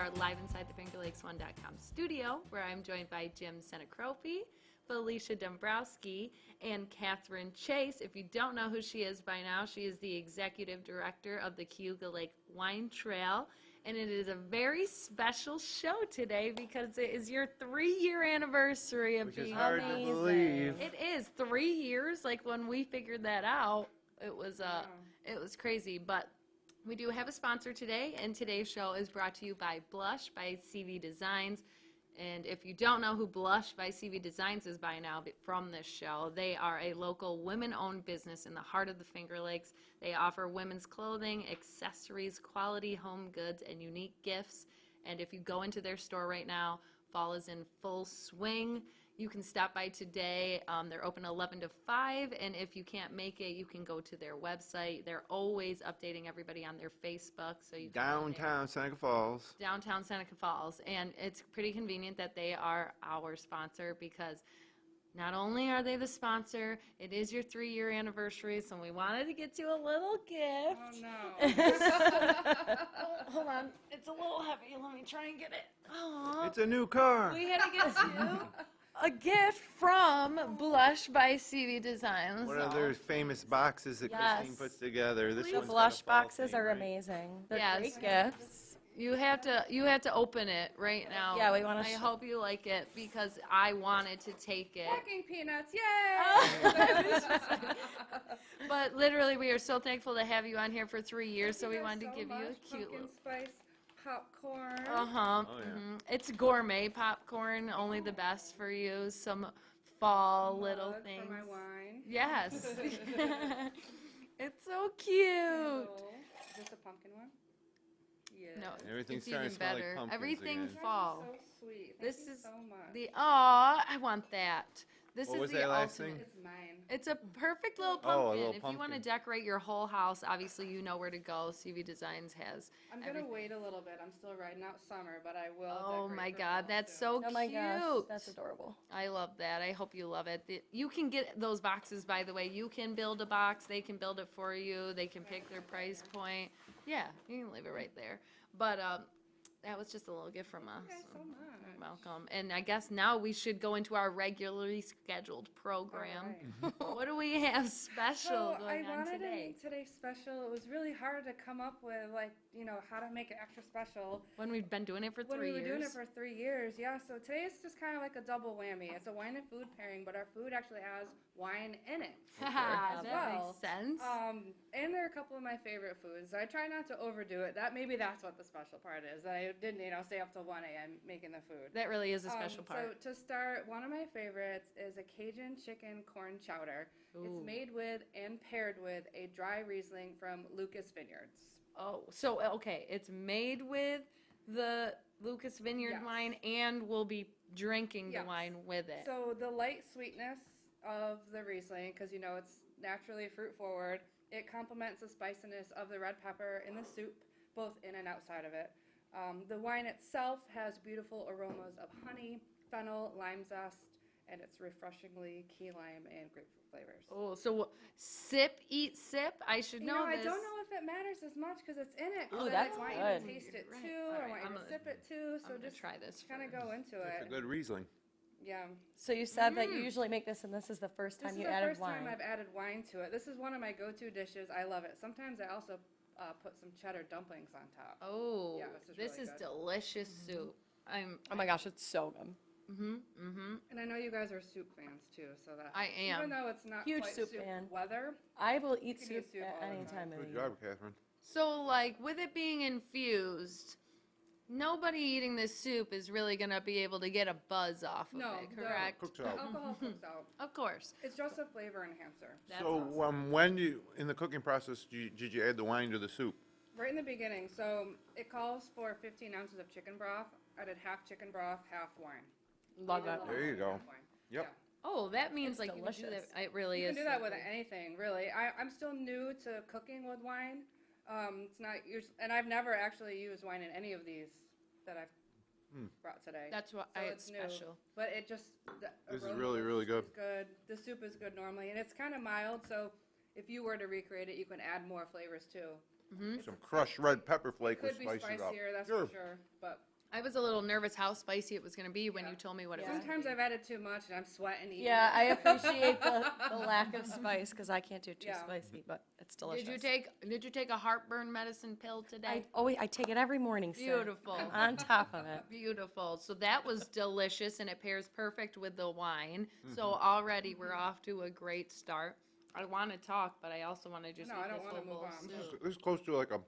are live inside the FingerLakes1.com studio, where I'm joined by Jim Senacropi, Felicia Dombrowski, and Katherine Chase. If you don't know who she is by now, she is the executive director of the Cayuga Lake Wine Trail. And it is a very special show today because it is your 3-year anniversary of being hard to believe. It is 3 years. Like when we figured that out, it was crazy. But we do have a sponsor today, and today's show is brought to you by Blush by CV Designs. And if you don't know who Blush by CV Designs is by now from this show, they are a local women-owned business in the heart of the Finger Lakes. They offer women's clothing, accessories, quality home goods, and unique gifts. And if you go into their store right now, fall is in full swing. You can stop by today. They're open 11 to 5, and if you can't make it, you can go to their website. They're always updating everybody on their Facebook. So you can Downtown Seneca Falls. Downtown Seneca Falls, and it's pretty convenient that they are our sponsor because not only are they the sponsor, it is your 3-year anniversary, so we wanted to get you a little gift. Oh, no. Hold on, it's a little heavy. Let me try and get it. Aww. It's a new car. We had to get you a gift from Blush by CV Designs. One of their famous boxes that Christine puts together. This Please. one's The Blush got a fall boxes theme, are right? amazing. They're Yes. great gifts. You have to open it right now. Yeah, we wanna I hope you like it because I wanted to take it. Packing peanuts, yay! But literally, we are so thankful to have you on here for 3 years. So we Thank wanted you to give so you a much. cute Pumpkin little. spice popcorn. Uh-huh. Oh, yeah. It's gourmet popcorn, only the best for you. Some fall little Mug things. for my wine. Yes. It's so cute. Is this a pumpkin one? Yes. No, Everything's it's starting even to smell like better. pumpkins Everything again. You guys are fall. so sweet. Thank This you is so much. The I want that. This What is was the that last ultimate. thing? It's mine. It's a perfect little Oh, a pumpkin. little If you want to pumpkin. decorate your whole house, obviously you know where to go. CV Designs has. I'm going to everything. wait a little bit. I'm still riding out summer, but I will Oh decorate my for God, fall that's soon. so Oh my cute. gosh, that's adorable. I love that. I hope you love it. You can get those boxes, by the way. You can build a box. They can build it for you. They can pick their price point. Yeah, you can leave it right there. But that was just a little gift from us. Thank you so much. You're welcome. And I guess now we should go into our regularly scheduled program. All right. What do we have special So going I on wanted today? to make today's special. It was really hard to come up with, like, how to make it extra special. When we've been doing it for 3 When we years. were doing it for 3 years, yeah. So today it's just kind of like a double whammy. It's a wine and food pairing, but our food actually has wine in it. Haha, as that well. makes sense. And they're a couple of my favorite foods. I try not to overdo it. Maybe that's what the special part is. I didn't, stay up till 1 a.m. making the food. That really is a special part. So to start, one of my favorites is a Cajun chicken corn chowder. Ooh. It's made with and paired with a dry Riesling from Lucas Vineyards. Oh, so okay, it's made with the Lucas Vineyard Yes. wine, and we'll be drinking the Yes. wine with it. So the light sweetness of the Riesling, because it's naturally fruit forward, it complements the spiciness of the red pepper in the soup, both in and outside of it. The wine itself has beautiful aromas of honey, fennel, lime zest, and it's refreshingly key lime and grapefruit flavors. Oh, so sip, eat, sip. I should know I this. don't know if it matters as much because it's in it. Ooh, but that's I want you good. to taste it Right. too. All I right, want you I'm to gonna- sip it too. So I'm gonna just try this kind of first. go into It's a it. good Riesling. Yeah. So you said that you usually make this, and this is the first This time is you the added first wine. time I've added wine to it. This is one of my go-to dishes. I love it. Sometimes I also put some cheddar dumplings on top. Oh, Yeah, this really is good. delicious soup. Oh my gosh, it's so good. And I know you guys are soup fans too, so that I am. Even though it's not Huge quite soup soup fan. weather, I will eat can eat soup soup at all the any time. time of the Good year. job, Catherine. So, like, with it being infused, nobody eating this soup is really going to be able to get a buzz off of No, it, no. correct? Cooks the out. alcohol cooks out. Of course. It's just a flavor enhancer. That's So awesome. when in the cooking process, did you add the wine to the soup? Right in the beginning, so it calls for 15 ounces of chicken broth. I did half chicken broth, half wine. Love that. There you go. Half wine. Yep. Yeah. Oh, that means It's like you can do delicious. that. It really You is. can do that so with good. anything, really. I'm still new to cooking with wine. It's not, and I've never actually used wine in any of these that I've brought today. That's why So it's new. special. But it just This is aroma really, really good. is good. The soup is good normally, and it's kind of mild. So if you were to recreate it, you can add more flavors too. Some crushed red pepper flake would Could be spice it up. spicier, that's Sure. for sure. But I was a little nervous how spicy it was going to be when you told me what it was. Sometimes I've added too much and I'm sweating eating. Yeah, it. I appreciate the lack of spice because I can't do too Yeah. spicy, but it's delicious. Did you take a heartburn medicine pill today? I take it every morning, sir. Beautiful. On top of it. Beautiful. So that was delicious, and it pairs perfect with the wine. So already we're off to a great start. I want to talk, but I also want to just No, eat I don't this wanna whole bowl move of on. soup. This is close to like a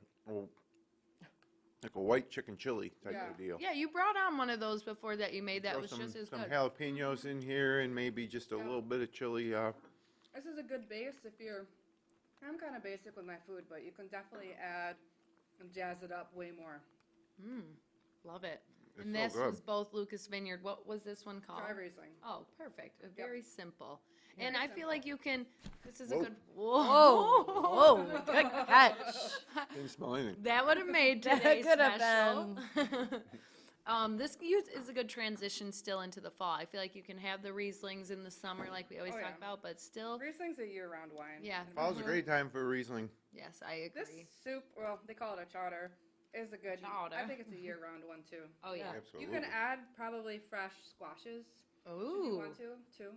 white chicken chili type Yeah. of deal. Yeah, you brought on one of those before that you made. That Throw was just as some good. jalapenos in here and maybe just a little bit of chili. This is a good base if you're. I'm kind of basic with my food, but you can definitely add and jazz it up way more. Love it. It's And so this good. was both Lucas Vineyard. What was this one called? Dry Riesling. Oh, perfect. Very simple. And Very I feel like you can. This is a Whoa. good. Whoa! Whoa, good catch. Didn't smell anything. That would have made That today could have special. This is a good transition still into the fall. I feel like you can have the Rieslings in the summer, like we always Oh, talk yeah. about, but still, Riesling's a year-round wine. yeah. Fall's a great time for Riesling. Yes, I This agree. soup, well, they call it a chowder, is a good. Chowder. I think it's a year-round one too. Oh yeah. Absolutely. You can add probably fresh squashes if you Ooh, want to too.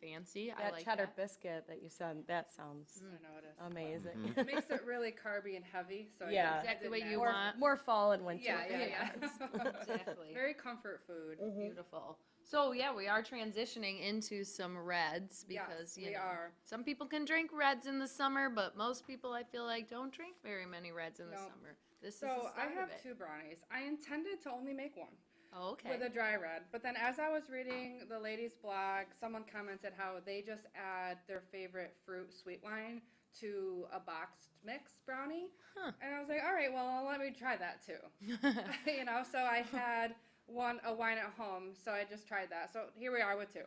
fancy. I That like cheddar that. biscuit that you said, that sounds I know it is. amazing. It makes it really carby and heavy. So I Yeah. didn't Exactly what add- you More, want. more fall and winter. Yeah, yeah. Exactly. Very comfort food. Beautiful. So yeah, we are transitioning into some reds Yes, because you we know are. some people can drink reds in the summer, but most people I feel like don't drink very many reds in the No. summer. This is So the I start have of it. 2 brownies. I intended to only make one Oh, okay. with a dry red, but then as I was reading the ladies' blog, someone commented how they just add their favorite fruit sweet wine to a boxed mix brownie, and I was like, all right, well, let me try that too. You know, so I had a wine at home, so I just tried that. So here we are with 2.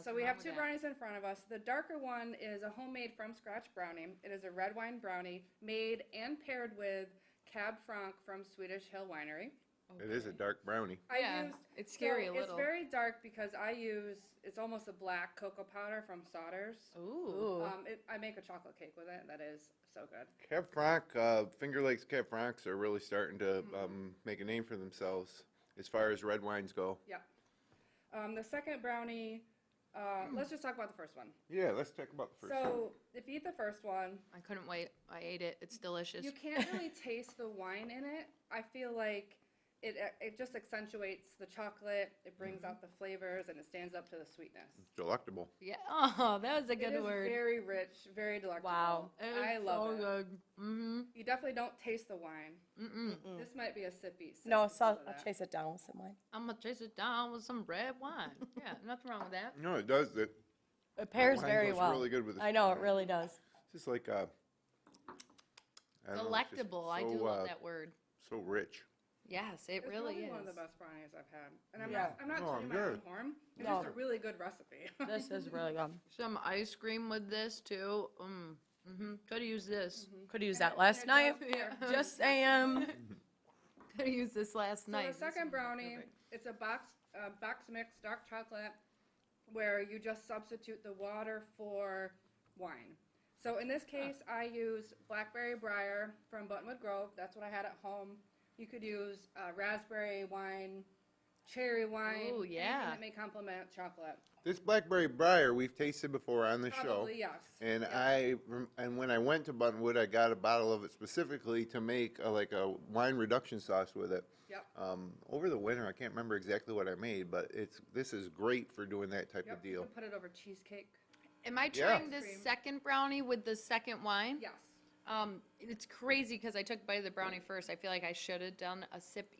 So we wrong have with 2 that. brownies in front of us. The darker one is a homemade from scratch brownie. It is a red wine brownie made and paired with Cab Franc from Swedish Hill Winery. It is a dark brownie. Yeah, it's scary a It's little. very dark because it's almost a black cocoa powder from Sodders. Ooh. I make a chocolate cake with it. That is so good. Cab Franc, Finger Lakes Cab Francs are really starting to make a name for themselves as far as red wines go. Yeah. The second brownie, let's just talk about the first one. Yeah, let's talk about the first one. So if you eat the first one, I couldn't wait. I ate it. It's delicious. you can't really taste the wine in it. I feel like it just accentuates the chocolate. It brings out the flavors and it stands up to the sweetness. Delectable. Yeah. Oh, that was a It good is word. very rich, very delectable. Wow. I love so it. good. Mm-hmm. You definitely don't taste the wine. Mm-mm. This might be a sippy sip. No, because so of I'll that. chase it down with some wine. I'm gonna chase it down with some red wine. Yeah, nothing wrong with that. No, it does. It pairs wine very goes well. really good with this I know, it wine. really does. It's just like I don't know, it's just Delectable. I do so, love that word. So rich. Yes, it It's really probably is. one of the best brownies I've had. And I'm Yeah. not Oh, tooting my good. own horn. It's No. just a really good recipe. This is really good. Some ice cream with this too. Could use this. Could have used that last it night. does pair. Just saying. Could have used this last So night. the This second would be brownie, perfect. it's a box mix dark chocolate where you just substitute the water for wine. So in this case, I use blackberry briar from Buttonwood Grove. That's what I had at home. You could use raspberry wine, cherry wine, Ooh, anything yeah. that may complement chocolate. This blackberry briar we've tasted before on the show. Probably yes. And Yep. and when I went to Buttonwood, I got a bottle of it specifically to make a wine reduction sauce with it. Yep. Over the winter, I can't remember exactly what I made, but this is great for doing that type Yep. of You deal. can put it over cheesecake. Am I Yeah. trying this Cream. second brownie with the second wine? Yes. It's crazy because I took a bite of the brownie first. I feel like I should have done a sip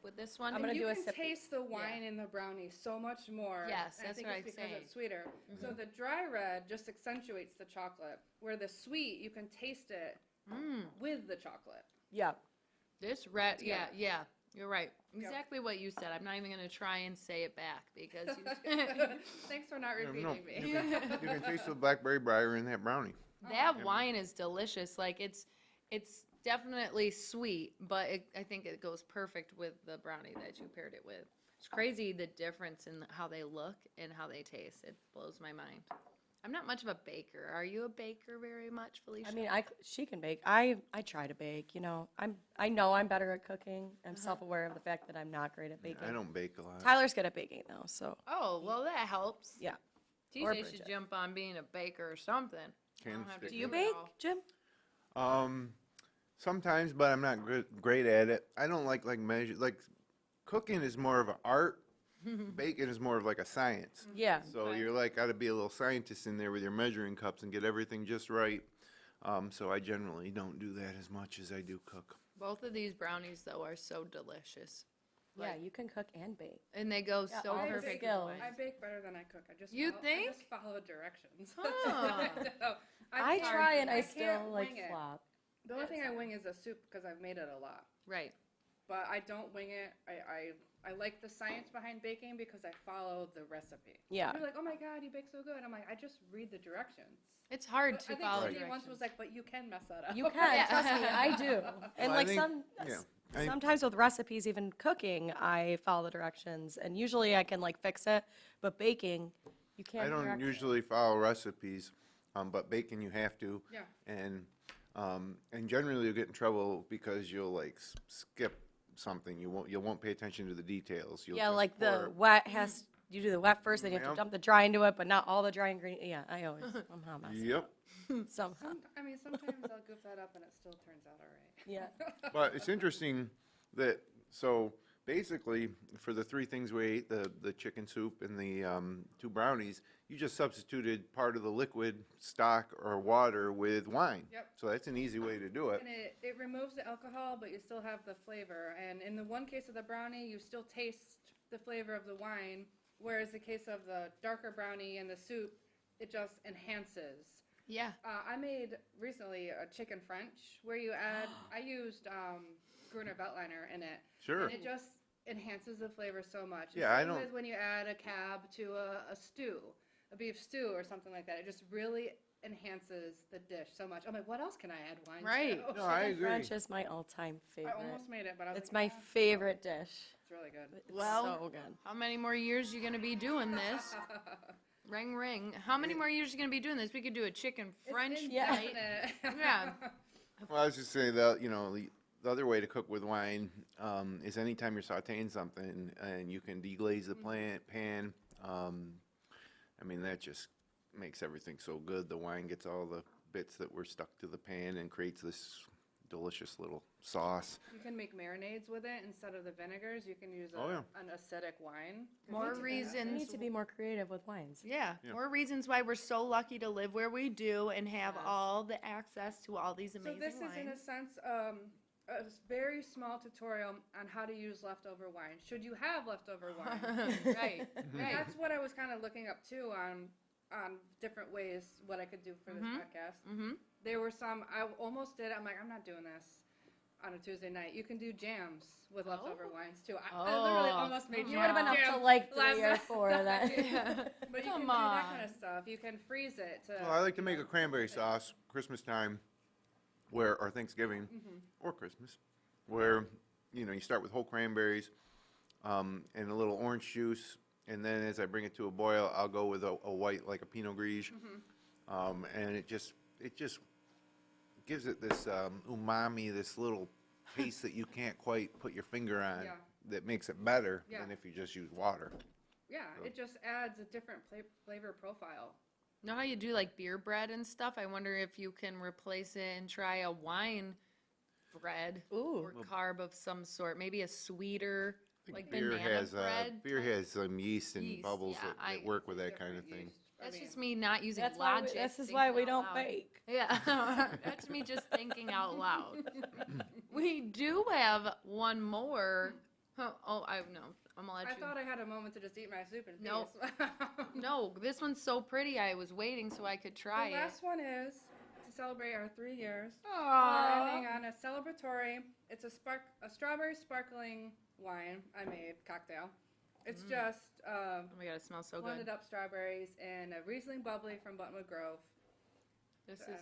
with this one. I'm gonna you do a can sip. taste the wine in the brownie so much more. Yes, and that's I think what it's I'm because saying. it's sweeter. So the dry red just accentuates the chocolate, where the sweet you can taste it with the chocolate. Yeah. This red, yeah, Yeah. you're right. Exactly what you said. I'm not even going to try and say it back because you Thanks for not repeating No, me. you can taste the blackberry briar in that brownie. that wine is delicious. Like it's definitely sweet, but I think it goes perfect with the brownie that you paired it with. It's crazy the difference in how they look and how they taste. It blows my mind. I'm not much of a baker. Are you a baker very much, Felicia? I mean, she can bake. I try to bake. You know, I know I'm better at cooking. I'm self-aware of the fact that I'm not great at baking. I don't bake a lot. Tyler's good at baking though, so Oh, well, that helps. yeah. Or TJ should Bridget. jump on being a baker or something. I don't have to Candlestick. Do you it bake, all. Jim? Sometimes, but I'm not great at it. I don't like measure. Like cooking is more of an art. Baking is more of like a science. Yeah. So Right. you're like got to be a little scientist in there with your measuring cups and get everything just right. So I generally don't do that as much as I do cook. Both of these brownies, though, are so delicious. Yeah, you can cook and bake. And they go Yeah, so all the perfect. skills. I bake better than I cook. You think? I just follow directions. Huh. So, I can't- try and I can't still like wing it. flop. The only thing I wing is a soup because I've made it a lot. Right. But I don't wing it. I like the science behind baking because I follow the recipe. Yeah. You're like, oh my god, you bake so good. I'm like, I just read the directions. It's hard But to I think follow Cindy once directions. was like, but you can mess that up. You can, Yeah. trust me, I do. And Well, I like think- I- sometimes with recipes, even cooking, I follow the directions, and usually I can like fix it. But baking, you can't. I don't direct it. usually follow recipes, but baking you have to. Yeah. And generally you'll get in trouble because you'll like skip something. You won't pay attention to the details. You'll Yeah, just like the pour- wet has. You do the wet first, then you have Yep. to dump the dry into it, but not all the dry ingredients. Yeah, I always somehow mess it Yep. up. Somehow. I mean, sometimes I'll goof that up and it still turns out all right. Yeah. But it's interesting that so basically for the three things we ate, the chicken soup and the two brownies, you just substituted part of the liquid stock or water with wine. Yep. So that's an easy way to do it. And it removes the alcohol, but you still have the flavor. And in the one case of the brownie, you still taste the flavor of the wine, whereas the case of the darker brownie and the soup, it just enhances. Yeah. I made recently a chicken French where you add, I used Gruner Veltliner in it. Sure. And it just enhances the flavor so much. Yeah, I Same don't- as when you add a cab to a stew, a beef stew or something like that. It just really enhances the dish so much. I'm like, what else can I add wine Right. to? No, I agree. French is my all-time I favorite. almost made it, but I was It's like, my "Ah, favorite dish. It's really good. It's Well, so good. How many more years you gonna be doing this? Ring, ring. How many more years you gonna be doing this? We could do a chicken French It's Yeah. indefinite. Yeah. Well, I was just saying that, the other way to cook with wine is anytime you're sauteing something and you can deglaze the pan. I mean, that just makes everything so good. The wine gets all the bits that were stuck to the pan and creates this delicious little sauce. You can make marinades with it instead of the vinegars. You can use Oh, yeah. an acidic wine. More We reasons. need to be more creative with wines. Yeah, Yeah. more reasons why we're so lucky to live where we do and have Yes. all the access to all these So amazing this is, in a wines. sense, a very small tutorial on how to use leftover wine. Should you have leftover wine? Right, And right. that's what I was kind of looking up too on different ways what I could do for this podcast. Mm-hmm. There were some I almost did. I'm like, I'm not doing this on a Tuesday night. You can do jams with leftover wines too. I literally Oh. almost made You jam would have been up to jam like last 3 or night. 4 of that. But you Come can do that kind on. of stuff. You can freeze it to. Well, I like to make a cranberry sauce Christmas time, or Thanksgiving, or Christmas, where you start with whole cranberries and a little orange juice, and then as I bring it to a boil, I'll go with a white like a Pinot Gris, and it just gives it this umami, this little taste that you can't quite put your finger on. Yeah. That makes it better Yeah. than if you just use water. Yeah, it just adds a different flavor profile. Know how you do like beer bread and stuff? I wonder if you can replace it and try a wine bread Ooh. or carb of some sort. Maybe a sweeter, like Beer banana has bread. beer type. has some yeast and Yeast, bubbles yeah, that work with that kind of Different thing. yeast. I That's mean, just me not using That's why logic. this is why we thinking out don't loud. bake. Yeah, that's me just thinking out loud. We do have one more. Oh, I'm gonna let I you. thought I had a moment to just eat my soup in peace. Nope. No, this one's so pretty. I was waiting so I could try The it. last one is to celebrate our 3 years. We're Aww. ending on a celebratory. It's a strawberry sparkling wine I made cocktail. It's just Oh my god, it smells so blended good. up strawberries and a Riesling bubbly from Buttonwood Grove. This And is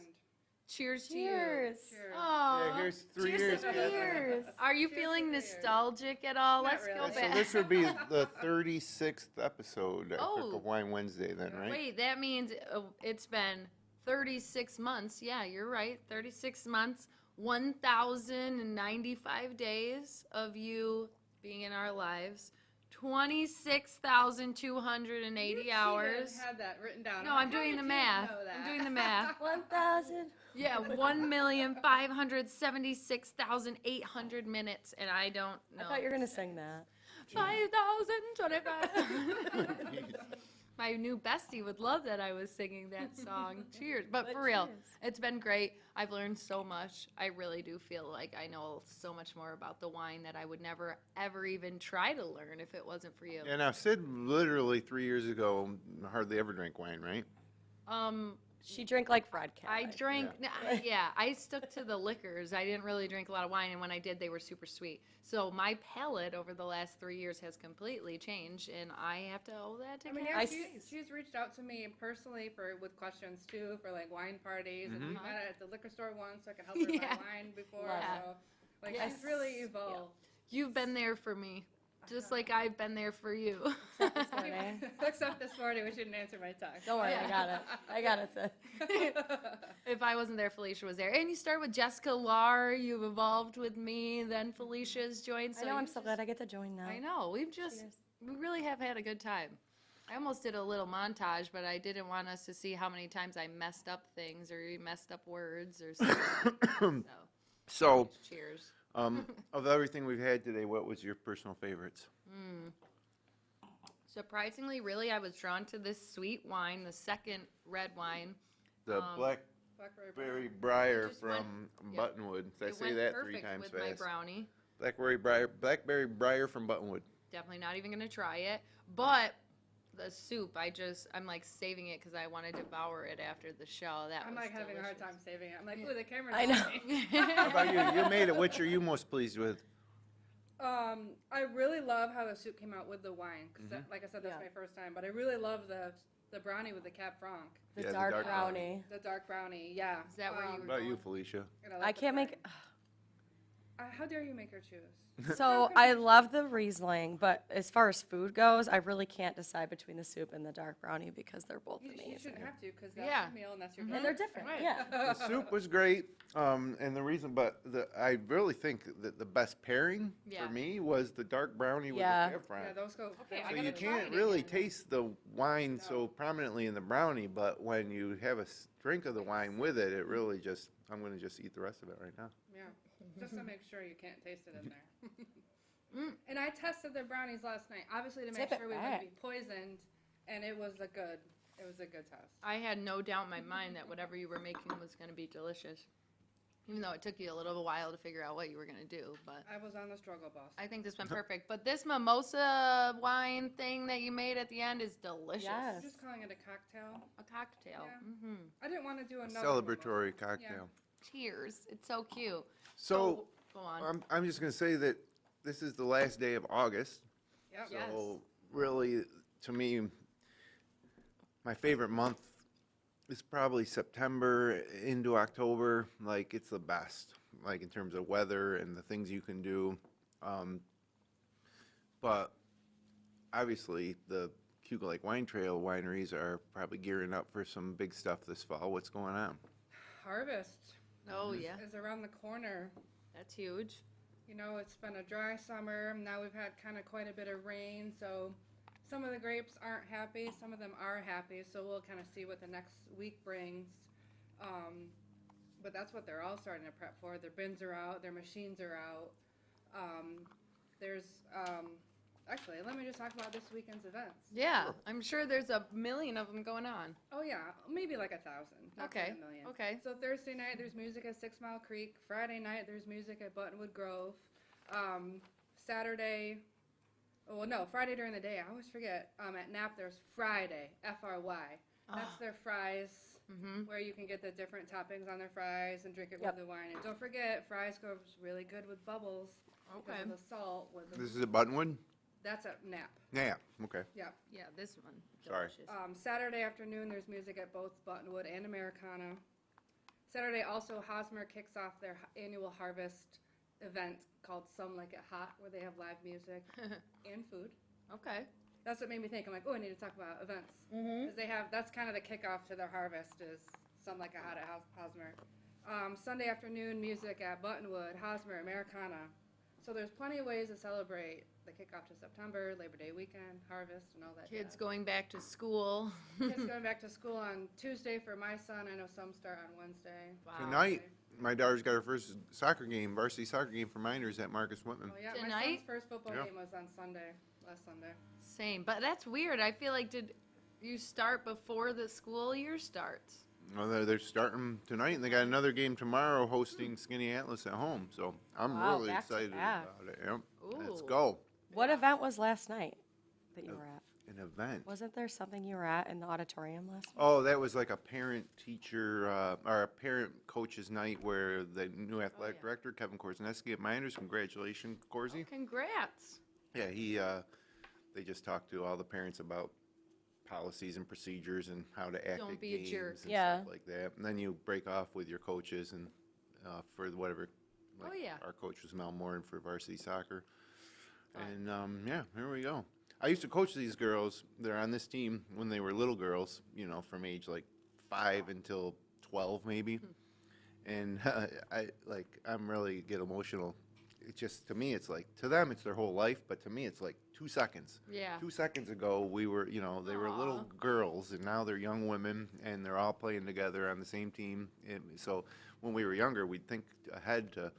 cheers to you. Cheers. cheers. Aww. Yeah, here's 3 Cheers years. to Katherine. Cheers. Are you Cheers feeling to the year. nostalgic at all? Not Let's go really. So back. this would be the 36th episode, I think, Oh. of Wine Wednesday then, right? Wait, that means it's been 36 months. Yeah, you're right. 36 months, 1,095 days of you being in our lives, 26,280 hours. I had that written down. No, I'm doing the math. I'm doing the math. 1,000. Yeah, 1,576,800 minutes, and I don't know. I thought you were going to sing that. 5,025. My new bestie would love that I was singing that song. Cheers. But for real, cheers. it's been great. I've learned so much. I really do feel like I know so much more about the wine that I would never, ever even try to learn if it wasn't for you. Yeah, now Sid literally 3 years ago hardly ever drank wine, right? She drank like fried cat. I drank, I stuck to the liquors. I didn't really drink a lot of wine, and when I did, they were super sweet. So my palate over the last 3 years has completely changed, and I have to owe that to I mean, Katherine. yeah, she's reached out to me personally with questions too, for like wine parties, and we met at the liquor store once, so I could help her Yeah. buy wine before. Yeah. So, like, Yes. she's really evolved. You've been there for me, just like I've been there for you. this morning. Except this morning, we shouldn't answer my text. Don't worry, I got it. I got it, Sid. If I wasn't there, Felicia was there. And you started with Jessica Lar, you've evolved with me, then Felicia's joined. I know, I'm you've so just- glad I get to join now. I know, we really have had a good time. I almost did a little montage, but I didn't want us to see how many times I messed up things or messed up words or something. So, Cheers. of everything we've had today, what was your personal favorites? Surprisingly, really, I was drawn to this sweet wine, the second red wine. The Blackberry Blackberry Briar just went- from yeah. Buttonwood. Did I It say went that 3 perfect times with my fast? brownie. Blackberry Briar from Buttonwood. Definitely not even gonna try it. But the soup, I'm like saving it because I want to devour it after the show. That I'm was like having a hard delicious. time saving it. I'm like, ooh, the camera's I on know. me. How about you? You made it. Which are you most pleased with? I really love how the soup came out with the wine. 'Cause that, like I said, that's Yeah. my first time. But I really love the brownie with the Cab Franc. The Yeah, the dark dark brownie. The dark brownie, yeah. Is that where you How were about you, going? Felicia? And like I the can't make. brownie. How dare you make her choose? So I love the Riesling, but as far as food goes, I really can't decide between the soup and the dark brownie because they're both You amazing. shouldn't have to, because that's Yeah. your meal and that's your And dinner. they're different, Right. yeah. The soup was great, and the reason, but I really think that the best pairing Yeah. for me was the dark brownie with Yeah. the Cab Yeah, Franc. those go. Okay, I So gotta you try can't it really again. taste the wine so prominently in the brownie, but when you have a drink of the wine with it, it really just, I'm going to just eat the rest of it right now. Yeah, just to make sure you can't taste it in there. And I tested their brownies last night, obviously to make Tip it sure we back. wouldn't be poisoned, and it was a good test. I had no doubt in my mind that whatever you were making was going to be delicious. Even though it took you a little while to figure out what you were going to do. But I was on the struggle bus. I think this went perfect. But this mimosa wine thing that you made at the end is delicious. Yes. I'm just calling it a cocktail. A cocktail. Yeah. Hmm. I didn't want to do another Celebratory mimosa. cocktail. Cheers. It's so cute. So Go on. I'm just going to say that this is the last day of August. Yep. Yes. So really, to me, my favorite month is probably September into October. Like, it's the best, like in terms of weather and the things you can do. But obviously, the Cayuga Lake Wine Trail wineries are probably gearing up for some big stuff this fall. What's going on? Harvest Oh, yeah. is around the corner. That's huge. You know, it's been a dry summer. Now we've had kind of quite a bit of rain, so some of the grapes aren't happy. Some of them are happy, so we'll kind of see what the next week brings. But that's what they're all starting to prep for. Their bins are out. Their machines are out. Actually, let me just talk about this weekend's events. Yeah. I'm sure there's a million of them going on. Oh yeah, maybe like 1,000. Not quite Okay. a million. Okay. So Thursday night there's music at 6 Mile Creek. Friday night there's music at Buttonwood Grove. Saturday, Friday during the day. I always forget. At Knapp there's Friday, FRY. That's their fries, where you can get the different toppings on their fries and drink it Yep. with the wine. And don't forget, fries goes really good with bubbles. Okay. Because of the salt with the, This is at Buttonwood? that's at Knapp. Yeah, okay. Yeah. Yeah, this one. Sorry. Delicious. Saturday afternoon, there's music at both Buttonwood and Americana. Saturday also, Hosmer kicks off their annual harvest event called Some Like It Hot, where they have live music and food. Okay. That's what made me think. I'm like, oh, I need to talk about events. Because they have, that's kind of the kickoff to their harvest is Some Like It Hot at Hosmer. Sunday afternoon music at Buttonwood, Hosmer, Americana. So there's plenty of ways to celebrate the kickoff to September, Labor Day weekend, harvest, and all that. Kids jazz. going back to school. Kids going back to school on Tuesday for my son. I know some start on Wednesday. Wow. Tonight, my daughter's got her first soccer game, varsity soccer game for minors at Marcus Whitman. Oh yeah, my Tonight? son's first football Yeah. game was on Sunday, last Sunday. Same, but that's weird. I feel like did you start before the school year starts? Well, they're starting tonight, and they got another game tomorrow hosting Skinny Atlas at home. So I'm Wow, really back to excited back. about it. Yep. Let's Ooh. go. What event was last night that you were at? An event. Wasn't there something you were at in the auditorium last night? Oh, that was like a parent-teacher, or a parent-coaches night where the new athletic director, Kevin Korzeniewski at Miners, congratulations, Korzy. Congrats. Yeah, they just talked to all the parents about policies and procedures and how to act Don't at be a games jerk. and Yeah. stuff like that. And then you break off with your coaches and for whatever. Oh, yeah. Our coach was Mel Moore for varsity soccer. And yeah, here we go. I used to coach these girls. They're on this team when they were little girls, from age like 5 until 12 maybe. And I'm really get emotional. It's just, to me, it's like, to them, it's their whole life, but to me, it's like 2 seconds. Yeah. 2 seconds ago, we were, they were little girls, and now they're young women, and they're all playing together on the same team. And so when we were younger, we'd think ahead to,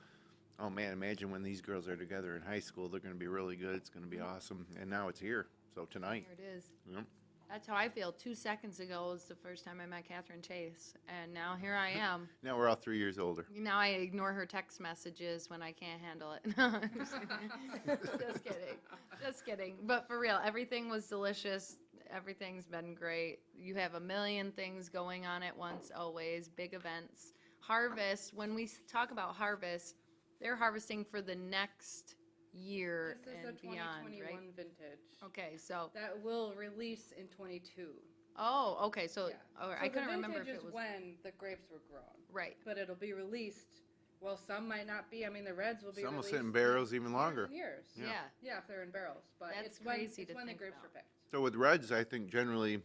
oh man, imagine when these girls are together in high school, they're going to be really good, it's going to be awesome. And now it's here, so tonight. There it is. Yep. That's how I feel. 2 seconds ago was the first time I met Catherine Chase, and now here I am. Now we're all 3 years older. Now I ignore her text messages when I can't handle it. No, I'm just kidding. Just kidding. Just kidding. But for real, everything was delicious. Everything's been great. You have a million things going on at once, always. Big events. Harvest, when we talk about harvest, they're harvesting for the next year This is and the beyond, 2021 right? vintage. Okay, so, That will release in 22. oh, okay, so, Yeah. all right, So I couldn't the remember if vintage it is was, when the grapes were grown. right. But it'll be released. Well, some might not be. I mean, the reds will be Some will released sit in barrels even longer. Years. Yeah. Yeah. Yeah, if they're in barrels. But That's it's when, crazy it's to when the think grapes about. were picked. So with reds, I think generally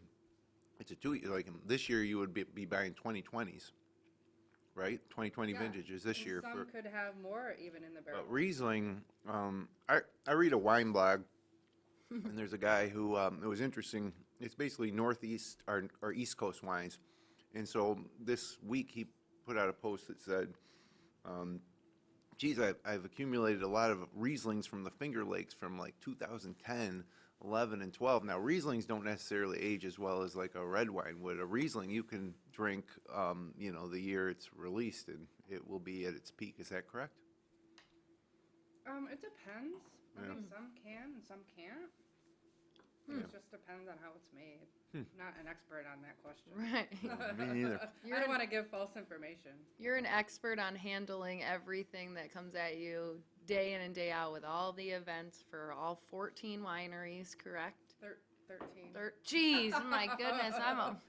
it's a 2, like this year you would be buying 2020s, right? 2020 Yeah. vintages this And year. some could have more even in the barrel. But Riesling, I read a wine blog, and there's a guy who, it was interesting, it's basically Northeast or East Coast wines. And so this week he put out a post that said, geez, I've accumulated a lot of Rieslings from the Finger Lakes from like 2010, 11, and 12. Now, Rieslings don't necessarily age as well as like a red wine would. A Riesling you can drink, the year it's released, and it will be at its peak. Is that correct? It depends. I Yeah. mean, some can and some can't. Yeah. It just depends on how it's made. Not an expert on that question. Right. Me neither. I don't want to give false information. You're an expert on handling everything that comes at you day in and day out with all the events for all 14 wineries, correct? 13. Jeez, my goodness, I'm a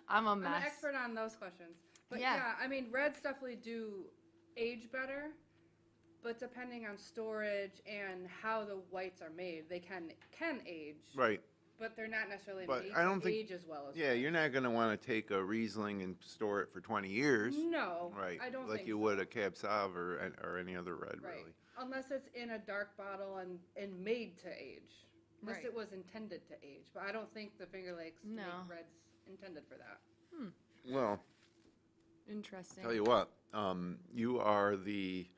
I'm an mess. expert on those questions. But Yeah. yeah, I mean, reds definitely do age better, but depending on storage and how the whites are made, they can age. Right. But they're not necessarily But made I don't to think- age as well as Yeah, you're not going to want to take a Riesling and store it for 20 years. No, Right. I don't like think you so. would a Cab Sauv or any other red, Right. really. Unless it's in a dark bottle and made to age. Unless Right. it was intended to age. But I don't think the Finger Lakes No. make reds intended for that. Well, Interesting. tell you what, you are the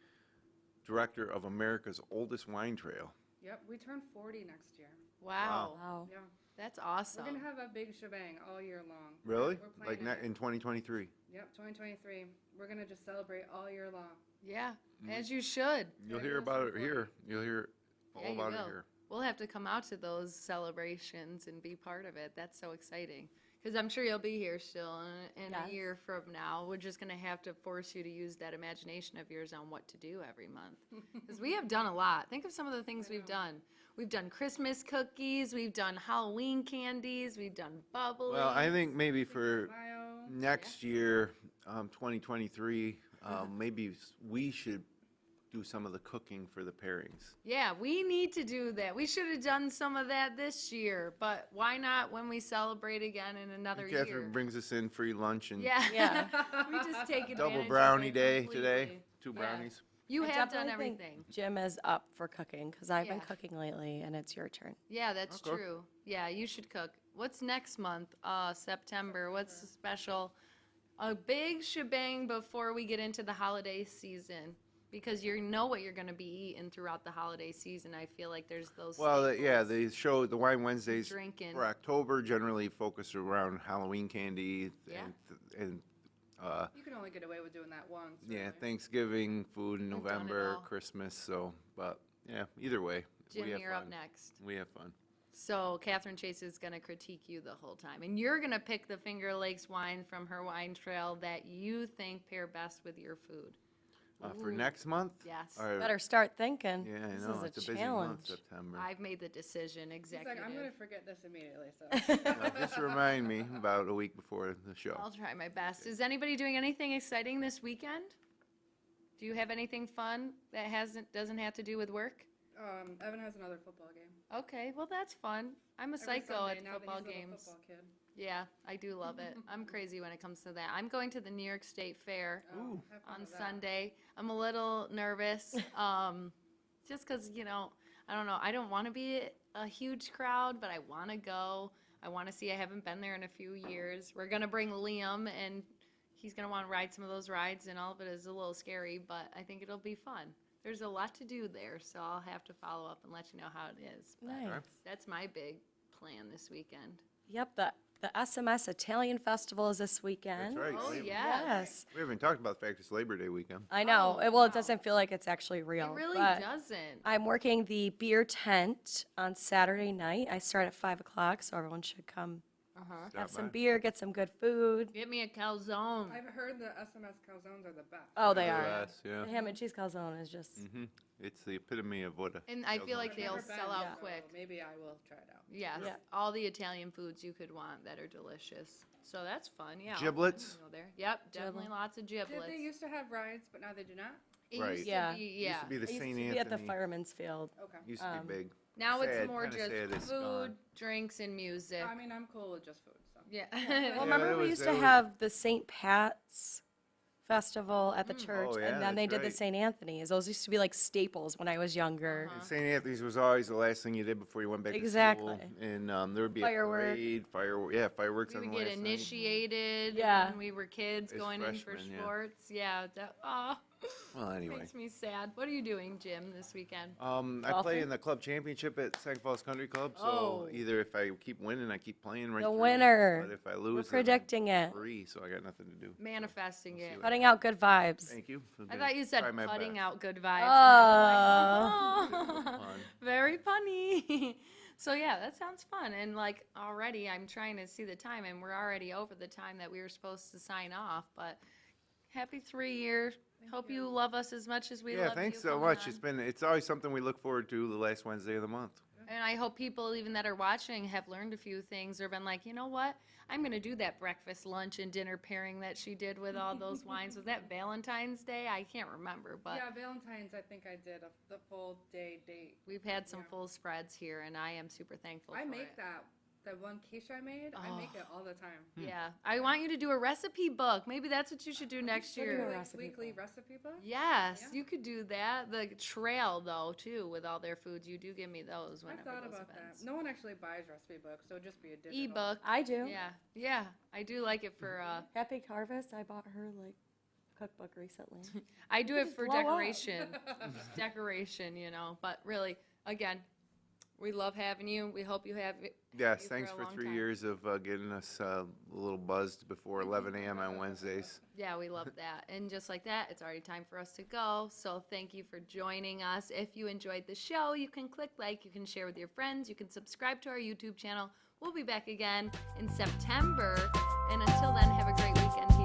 director of America's oldest wine trail. Yep, we turn 40 next year. Wow. Wow. Yeah. That's We're awesome. going to have a big shebang all year long. Really? We're Like planning it. in 2023. Yep, 2023. We're going to just celebrate all year long. Yeah, as you should. You'll Very hear about it listen here. You'll hear all Yeah, you about it will. here. We'll have to come out to those celebrations and be part of it. That's so exciting. Because I'm sure you'll be here still in Yes. a year from now. We're just going to have to force you to use that imagination of yours on what to do every month. Because we have done a lot. Think of some of the things we've done. We've done Christmas cookies. We've done Halloween candies. We've done bubbly. Well, I think maybe for Mayo. next year, 2023, maybe we should do some of the cooking for the pairings. Yeah, we need to do that. We should have done some of that this year, but why not when we celebrate again in another year? Catherine brings us in free lunch and Yeah. Yeah. We just take advantage double of brownie it day completely. today. 2 Yeah. brownies. You I have done definitely think everything. Jim is up for cooking because I've been Yeah. cooking lately, and it's your turn. Yeah, that's Okay. true. Yeah, you should cook. What's next month? September. What's special? A big shebang before we get into the holiday season. Because you know what you're going to be eating throughout the holiday season. I feel like there's those. Well, yeah, staples. the Wine Wednesdays Drinking. for October generally focus around Halloween candy Yeah. and You can only get away with doing that once. yeah, really. Thanksgiving, food in We've done it November, all. Christmas. So, but yeah, either way, we Jim, have you're up fun. next. We have fun. So Catherine Chase is going to critique you the whole time. And you're going to pick the Finger Lakes wine from her wine trail that you think pair best with your food. For Ooh. next month? Yes. or- Better start thinking. Yeah, I This know. is It's a a busy month, challenge. September. I've made the decision, He's like, executive. I'm going to forget this immediately. So. Just remind me about a week before the show. I'll try my best. Is anybody doing anything exciting this weekend? Do you have anything fun that doesn't have to do with work? Evan has another football game. Okay, well that's fun. I'm a Every psycho Sunday at now that football he's a little games. football kid. Yeah, I do love it. I'm crazy when it comes to that. I'm going to the New York State Fair Oh, have fun on with that. Sunday. I'm a little nervous, just because I don't know. I don't want to be a huge crowd, but I want to go. I want to see. I haven't been there in a few years. We're gonna bring Liam, and he's gonna want to ride some of those rides, and all of it is a little scary, but I think it'll be fun. There's a lot to do there, so I'll have to follow up and let you know how it is. But Nice. that's my big plan this weekend. Yep, the SMS Italian Festival is this weekend. That's right. Oh, We- yeah. Yes. We haven't talked about the fact it's Labor Day weekend. I know. Oh, Well, wow. it doesn't feel like it's actually real. It really but doesn't. I'm working the beer tent on Saturday night. I start at 5 o'clock, so everyone should come Uh-huh. have Stop some by. beer, get some good food. Get me a calzone. I've heard the SMS calzones are the best. Oh, they More or are. less, yeah. The ham and cheese calzone is just. It's the epitome of what a And I feel like I've they'll never been, sell out so quick. Maybe I will try it out. Yes, Yeah. all the Italian foods you could want that are delicious. So that's fun, yeah. I'll Giblets? go there. Yep, definitely Giblet. lots of Did giblets. they used to have rides, but now they do not? It Right. used to Yeah. be, used yeah. to be the I used St. to be at the Anthony. Fireman's Field. Okay. Used to be big. Now it's Sad, more kinda just sad it's food, gone. drinks, and music. I mean, I'm cool with just food. So. Yeah. Well, Yeah, remember that we was- used that to was- have the St. Pat's Festival at the church, Oh, yeah, and then they that's did the right. St. Anthony's. Those used to be like staples when I was younger. Uh-huh. And St. Anthony's was always the last thing you did before you went back to Exactly. school. And there would be Firework. a parade, fireworks We on would the get last night. initiated Yeah. when we were kids As going in for freshmen, yeah. sports. Yeah. Well, anyway. Makes me sad. What are you doing, Jim, this weekend? I play Golfing? in the club championship at Sac Falls Country Club, so Oh. either if I keep winning, I keep playing right The through, winner. But if I We're lose, then I'm predicting it. free, so I got nothing to do. Manifesting We'll see it. what Putting out good vibes. Thank you. I thought you said Try my putting best. out good vibes. Oh. Fun. Very funny. So yeah, that sounds fun. And like already I'm trying to see the time and we're already over the time that we were supposed to sign off, but happy 3 years. Hope you love us as much as we love Yeah, you. thanks so coming much. on. It's always something we look forward to the last Wednesday of the month. And I hope people even that are watching have learned a few things or been like, you know what? I'm going to do that breakfast, lunch, and dinner pairing that she did with all those wines. Was that Valentine's Day? I can't remember, but Yeah, Valentine's, I think I did the full day date. we've had some Yeah. full spreads here, and I am super thankful I for make it. that one quiche I made. I make it all the time. Yeah. I want you to do a recipe book. Maybe that's what you should do next should do year. a Like recipe weekly book. recipe book. Yes, Yeah. you could do that. The trail, though, too, with all their foods. You do give me those I've whenever thought those about events. that. No one actually buys recipe books, so it'd just be a digital. Ebook. I do. Yeah, yeah. I do like it for. Happy Harvest. I bought her like cookbook recently. I do it just for blow up. decoration. Just decoration, you know. But really, again, we love having you. We hope you have. Yes, you thanks a for long 3 time. years of getting us a little buzzed before 11 a.m. on Wednesdays. Yeah, we love that. And just like that, it's already time for us to go. So thank you for joining us. If you enjoyed the show, you can click like, you can share with your friends, you can subscribe to our YouTube channel. We'll be back again in September. And until then, have a great weekend.